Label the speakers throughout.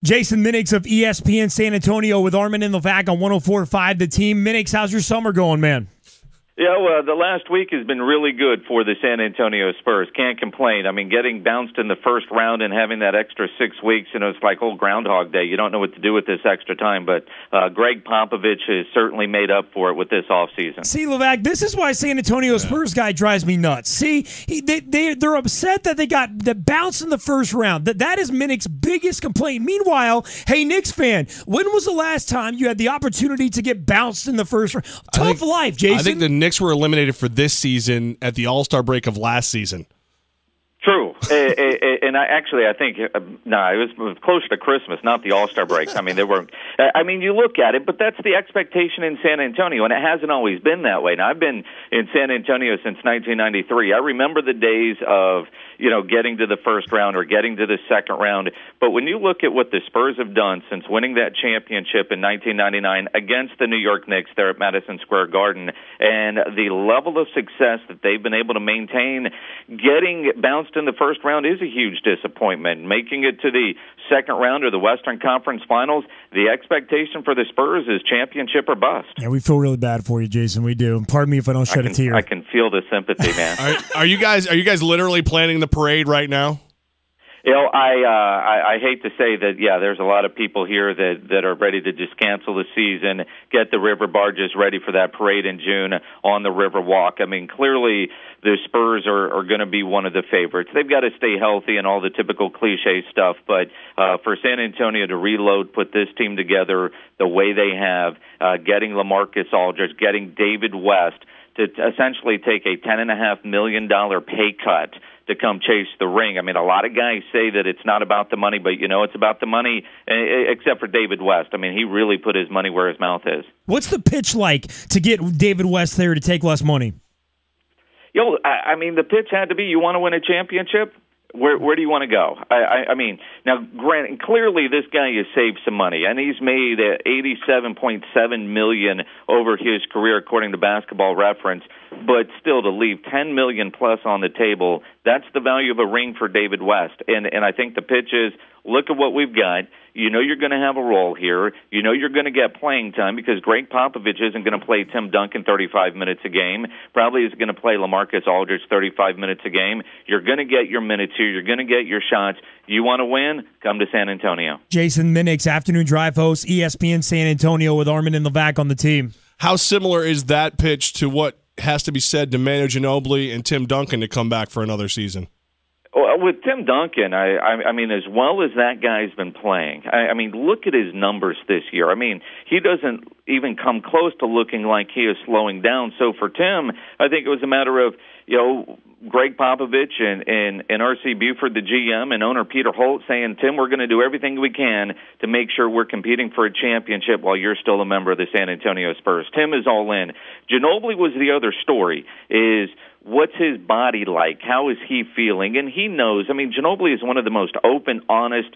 Speaker 1: Jason Minnix of ESPN San Antonio with Armen and Levack on 104.5 The Team. Minnix, how's your summer going, man?
Speaker 2: Yeah, well, the last week has been really good for the San Antonio Spurs. Can't complain. I mean, getting bounced in the first round and having that extra 6 weeks, it's like old Groundhog Day. You don't know what to do with this extra time, but Greg Popovich has certainly made up for it with this offseason.
Speaker 1: See, Levack, this is why San Antonio Spurs guy drives me nuts. See, they're upset that they got the bounce in the first round. That is Minnix's biggest complaint. Meanwhile, hey, Knicks fan, when was the last time you had the opportunity to get bounced in the first round? Tough life, Jason.
Speaker 3: I think the Knicks were eliminated for this season at the All-Star break of last season.
Speaker 2: True. And I think it was closer to Christmas, not the All-Star break. I mean, you look at it, but that's the expectation in San Antonio, and it hasn't always been that way. Now, I've been in San Antonio since 1993. I remember the days of, getting to the first round or getting to the second round. But when you look at what the Spurs have done since winning that championship in 1999 against the New York Knicks there at Madison Square Garden, and the level of success that they've been able to maintain, getting bounced in the first round is a huge disappointment. Making it to the second round of the Western Conference Finals, the expectation for the Spurs is championship or bust.
Speaker 1: Yeah, we feel really bad for you, Jason. We do. Pardon me if I don't shed a tear.
Speaker 2: I can feel the sympathy, man.
Speaker 3: Are you guys literally planning the parade right now?
Speaker 2: I hate to say that, there's a lot of people here that are ready to just cancel the season, get the river barges ready for that parade in June on the River Walk. I mean, clearly the Spurs are going to be one of the favorites. They've got to stay healthy and all the typical cliche stuff, but for San Antonio to reload, put this team together the way they have, getting LaMarcus Aldridge, getting David West to essentially take a $10.5 million pay cut to come chase the ring. I mean, a lot of guys say that it's not about the money, but it's about the money, except for David West. I mean, he really put his money where his mouth is.
Speaker 1: What's the pitch like to get David West there to take less money?
Speaker 2: The pitch had to be, you want to win a championship? Where do you want to go? I mean, now, granted, clearly this guy has saved some money, and he's made $87.7 million over his career, according to Basketball Reference. But still, to leave $10 million plus on the table, that's the value of a ring for David West. And I think the pitch is, look at what we've got. You're going to have a role here. You're going to get playing time because Greg Popovich isn't going to play Tim Duncan 35 minutes a game. Probably is going to play LaMarcus Aldridge 35 minutes a game. You're going to get your minutes here. You're going to get your shots. You want to win? Come to San Antonio.
Speaker 1: Jason Minnix, afternoon drive host, ESPN San Antonio with Armen and Levack on the team.
Speaker 3: How similar is that pitch to what has to be said to Manu Ginobili and Tim Duncan to come back for another season?
Speaker 2: Well, with Tim Duncan, I mean, as well as that guy's been playing, I mean, look at his numbers this year. I mean, he doesn't even come close to looking like he is slowing down. So for Tim, I think it was a matter of, Greg Popovich and R.C. Buford, the GM, and owner Peter Holt saying, Tim, we're going to do everything we can to make sure we're competing for a championship while you're still a member of the San Antonio Spurs. Tim is all in. Ginobili was the other story, is what's his body like? How is he feeling? And he knows. I mean, Ginobili is one of the most open, honest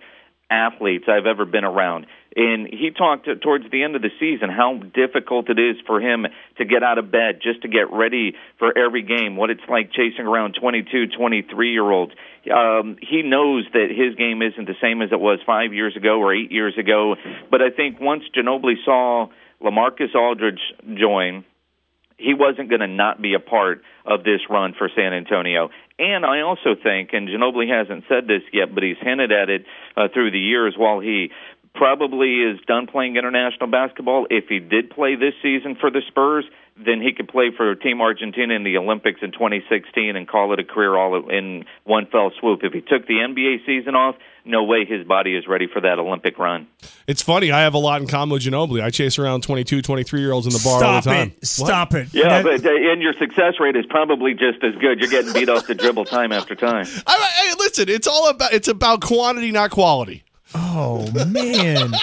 Speaker 2: athletes I've ever been around. And he talked towards the end of the season how difficult it is for him to get out of bed just to get ready for every game, what it's like chasing around 22, 23-year-olds. He knows that his game isn't the same as it was 5 years ago or 8 years ago. But I think once Ginobili saw LaMarcus Aldridge join, he wasn't going to not be a part of this run for San Antonio. And I also think, and Ginobili hasn't said this yet, but he's hinted at it through the years, while he probably is done playing international basketball, if he did play this season for the Spurs, then he could play for Team Argentina in the Olympics in 2016 and call it a career all in one fell swoop. If he took the NBA season off, no way his body is ready for that Olympic run.
Speaker 3: It's funny. I have a lot in common with Ginobili. I chase around 22, 23-year-olds in the bar all the time.
Speaker 1: Stop it.
Speaker 2: Yeah, but and your success rate is probably just as good. You're getting beat off the dribble time after time.
Speaker 3: Hey, listen, it's about quantity, not quality.
Speaker 1: Oh, man.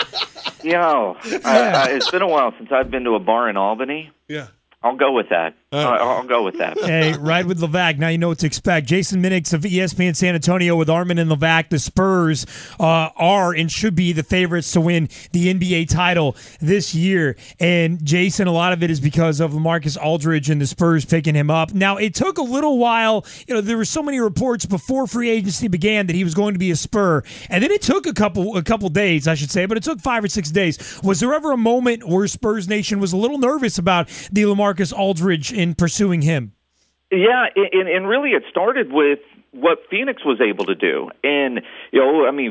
Speaker 2: It's been a while since I've been to a bar in Albany.
Speaker 3: Yeah.
Speaker 2: I'll go with that. I'll go with that.
Speaker 1: Hey, ride with Levack. Now you know what to expect. Jason Minnix of ESPN San Antonio with Armen and Levack. The Spurs are and should be the favorites to win the NBA title this year. And Jason, a lot of it is because of LaMarcus Aldridge and the Spurs picking him up. Now, it took a little while. There were so many reports before free agency began that he was going to be a Spur. And then it took a couple days, I should say, but it took 5 or 6 days. Was there ever a moment where Spurs Nation was a little nervous about the LaMarcus Aldridge in pursuing him?
Speaker 2: Yeah, and really it started with what Phoenix was able to do. And,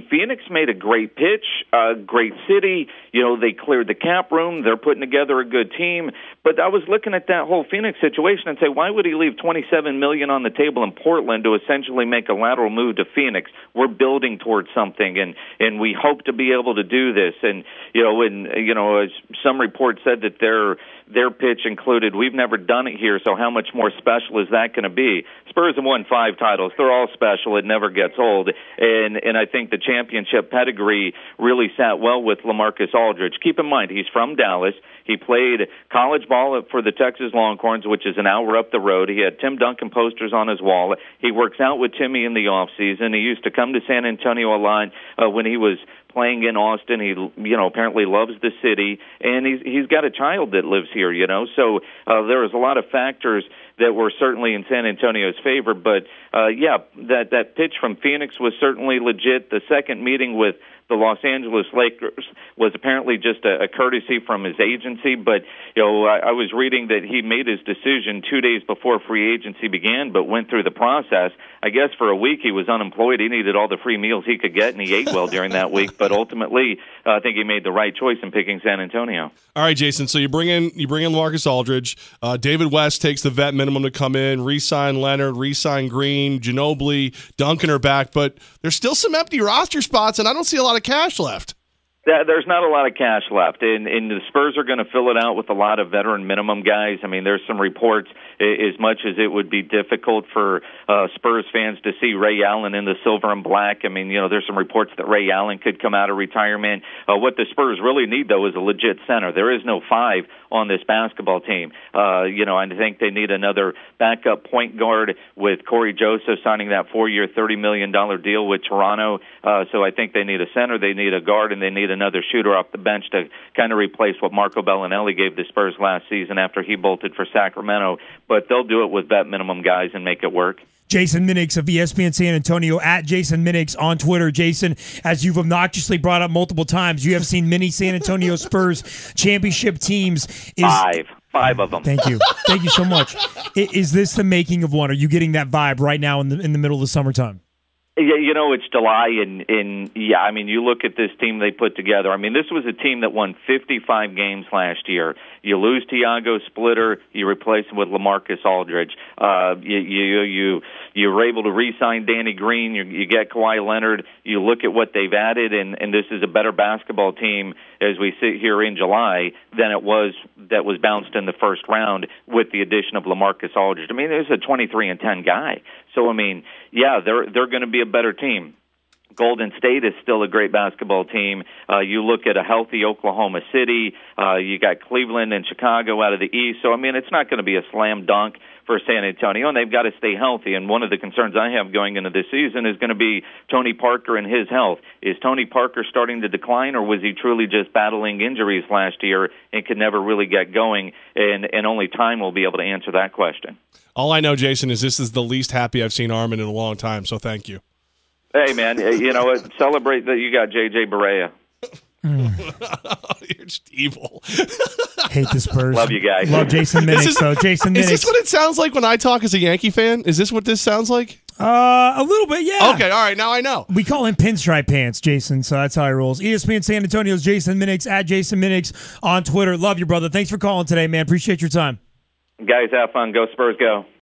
Speaker 2: Phoenix made a great pitch, a great city. They cleared the cap room. They're putting together a good team. But I was looking at that whole Phoenix situation and say, why would he leave $27 million on the table in Portland to essentially make a lateral move to Phoenix? We're building towards something, and we hope to be able to do this. And, as some reports said that their pitch included, we've never done it here, so how much more special is that going to be? Spurs have won 5 titles. They're all special. It never gets old. And I think the championship pedigree really sat well with LaMarcus Aldridge. Keep in mind, he's from Dallas. He played college ball for the Texas Longhorns, which is an hour up the road. He had Tim Duncan posters on his wall. He works out with Timmy in the off season. He used to come to San Antonio a lot when he was playing in Austin. He, apparently loves the city, and he's got a child that lives here, So there was a lot of factors that were certainly in San Antonio's favor. But, that pitch from Phoenix was certainly legit. The second meeting with the Los Angeles Lakers was apparently just a courtesy from his agency. But, I was reading that he made his decision 2 days before free agency began, but went through the process. I guess for a week he was unemployed. He needed all the free meals he could get, and he ate well during that week. But ultimately, I think he made the right choice in picking San Antonio.
Speaker 3: All right, Jason. So you bring in LaMarcus Aldridge. David West takes the vet minimum to come in. Re-sign Leonard. Re-sign Green. Ginobili. Duncan are back, but there's still some empty roster spots, and I don't see a lot of cash left.
Speaker 2: There's not a lot of cash left, and the Spurs are going to fill it out with a lot of veteran minimum guys. There's some reports, as much as it would be difficult for Spurs fans to see Ray Allen in the silver and black. There's some reports that Ray Allen could come out of retirement. What the Spurs really need, though, is a legit center. There is no 5 on this basketball team. I think they need another backup point guard with Corey Joseph signing that 4-year, $30 million deal with Toronto. So I think they need a center, they need a guard, and they need another shooter off the bench to kind of replace what Marco Bellinelli gave the Spurs last season after he bolted for Sacramento. But they'll do it with vet minimum guys and make it work.
Speaker 1: Jason Minnix of ESPN San Antonio, at Jason Minnix on Twitter. Jason, as you've obnoxiously brought up multiple times, you have seen many San Antonio Spurs championship teams.
Speaker 2: 5 of them.
Speaker 1: Thank you. Thank you so much. Is this the making of one? Are you getting that vibe right now in the middle of the summertime?
Speaker 2: Yeah, it's July, and you look at this team they put together. This was a team that won 55 games last year. You lose Tiago Splitter, you replace him with LaMarcus Aldridge. You were able to re-sign Danny Green. You get Kawhi Leonard. You look at what they've added, and this is a better basketball team as we sit here in July than it was that was bounced in the first round with the addition of LaMarcus Aldridge. There's a 23-10 guy. So, they're going to be a better team. Golden State is still a great basketball team. You look at a healthy Oklahoma City. You got Cleveland and Chicago out of the East. So, it's not going to be a slam dunk for San Antonio, and they've got to stay healthy. And one of the concerns I have going into this season is going to be Tony Parker and his health. Is Tony Parker starting to decline, or was he truly just battling injuries last year and could never really get going? And only time will be able to answer that question.
Speaker 3: All I know, Jason, is this is the least happy I've seen Armen in a long time, so thank you.
Speaker 2: Hey, man, you know what? Celebrate that you got J.J. Barea.
Speaker 3: You're just evil.
Speaker 1: Hate the Spurs.
Speaker 2: Love you guys.
Speaker 1: Love Jason Minnix. Jason Minnix.
Speaker 3: Is this what it sounds like when I talk as a Yankee fan? Is this what this sounds like?
Speaker 1: A little bit, yeah.
Speaker 3: Okay, all right, now I know.
Speaker 1: We call him Pinstripe Pants, Jason, so that's how he rolls. ESPN San Antonio's Jason Minnix, at Jason Minnix on Twitter. Love you, brother. Thanks for calling today, man. Appreciate your time.
Speaker 2: Guys, have fun. Go Spurs, go.